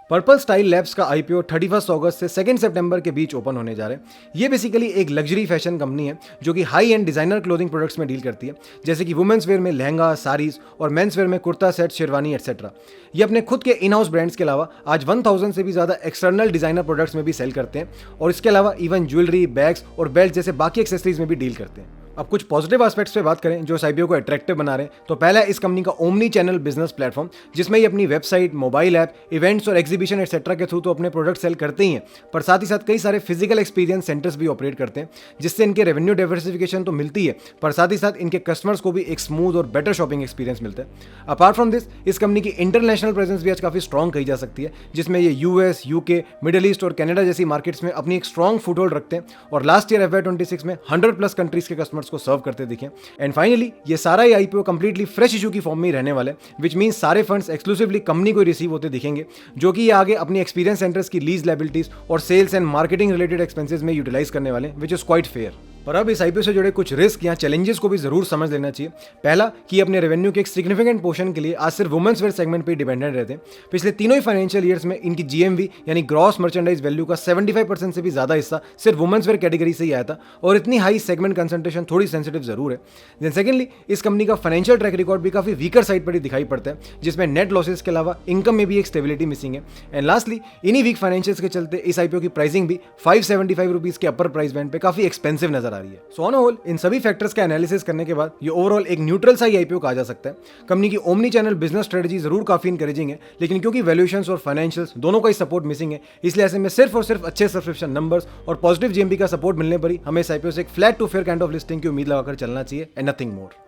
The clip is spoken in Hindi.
पर्पल स्टाइल लैब्स का आईपीओ 31 अगस्त से 2 सितंबर के बीच ओपन होने जा रहे हैं। ये बेसिकली एक लग्जरी फैशन कंपनी है जो कि high and designer clothing products में डील करती है, जैसे कि वुमेन्स वेयर में लहंगा, साड़ीज और मेंस वेयर में कुर्ता सेट, शेरवानी एटसेट्रा। ये अपने खुद के इन हाउस ब्रांड्स के अलावा आज 1000 से भी ज्यादा एक्सटर्नल डिजाइनर प्रोडक्ट्स में भी सेल करते हैं और इसके अलावा इवन ज्वेलरी, बैग्स और बेल्ट जैसे बाकी एक्सेसरीज में भी डील करते हैं। अब कुछ पॉजिटिव एस्पेक्ट्स पे बात करें जो इस आईपीओ को अट्रैक्टिव बना रहे हैं, तो पहला है इस कंपनी का ओमनी चैनल बिजनेस प्लेटफॉर्म, जिसमें ये अपनी वेबसाइट, मोबाइल ऐप, इवेंट्स और एग्जीबिशन एक्सेट्रा के थ्रू तो अपने प्रोडक्ट सेल करते ही हैं, पर साथ ही साथ कई सारे फिजिकल एक्सपीरियंस सेंटर्स भी ऑपरेट करते हैं, जिससे इनके रेवेन्यू डाइवर्सिफिकेशन तो मिलती है, पर साथ ही साथ इनके कस्टमर्स को भी एक स्मूथ और बेटर शॉपिंग एक्सपीरियंस मिलता है। अपार्ट फ्रॉम दिस, इस कंपनी की इंटरनेशनल प्रेजेंस भी आज काफी स्ट्रॉन्ग कही जा सकती है, जिसमें ये यूएस, यूके, मिडिल ईस्ट और कनाडा जैसी मार्केट्स में अपनी एक स्ट्रॉन्ग फुटहोल्ड रखते हैं और लास्ट ईयर FY26 में 100+ कंट्रीज के कस्टमर्स को सर्व करते दिखे। एंड फाइनली ये सारा ही आईपीओ कंप्लीटली फ्रेश इशू की फॉर्म में ही रहने वाले, विच मींस सारे फंड्स एक्सक्लूसिवली कंपनी को रिसीव होते दिखेंगे, जो कि ये आगे अपनी एक्सपीरियंस सेंटर्स की लीज लायबिलिटीज और sales and marketing related expenses में यूटिलाइज करने वाले, विच इज क्वाइट फेयर। पर अब इस आईपीओ से जुड़े कुछ रिस्क या चैलेंजेस को भी जरूर समझ लेना चाहिए। पहला कि अपने रेवेन्यू के एक सिग्निफिकेंट पोर्शन के लिए आज सिर्फ वुमेन्स वेयर सेगमेंट पे डिपेंडेंट रहते हैं। पिछले तीनों ही फाइनेंशियल ईयर्स में इनकी जीएमवी यानी ग्रॉस मर्चेंडाइज वैल्यू का 75% से भी ज्यादा हिस्सा सिर्फ वुमेन्स वेयर कैटेगरी से ही आया था और इतनी हाई सेगमेंट कंसंट्रेशन थोड़ी सेंसिटिव जरूर है। देन सेकेंडली, इस कंपनी का फाइनेंशियल ट्रैक रिकॉर्ड भी काफी वीकर साइड पर ही दिखाई पड़ता है, जिसमें नेट लॉसेस के अलावा इनकम में भी एक स्टेबिलिटी मिसिंग है। एंड लास्टली, इन्हीं वीक फाइनेंशियल्स के चलते इस आईपीओ की प्राइसिंग भी 575 रुपीज के अपर प्राइस बैंड पे काफी एक्सपेंसिव नजर आ रही है। सो ऑन होल इन सभी फैक्टर्स का एनालिसिस करने के बाद ये ओवरऑल एक न्यूट्रल सा आईपीओ कहा जा सकता है। कंपनी की ओमनी चैनल बिजनेस स्ट्रेटजी जरूर काफी इनकरेजिंग है, लेकिन क्योंकि वैल्यूएशंस और फाइनेंशियल्स दोनों का ही सपोर्ट मिसिंग है, इसलिए ऐसे में सिर्फ और सिर्फ अच्छे सब्सक्रिप्शन नंबर्स और पॉजिटिव जीएमपी का सपोर्ट मिलने पर ही हमें इस आईपीओ से एक flat to fair kind of listing की उम्मीद लगाकर चलना चाहिए एंड नथिंग मोर।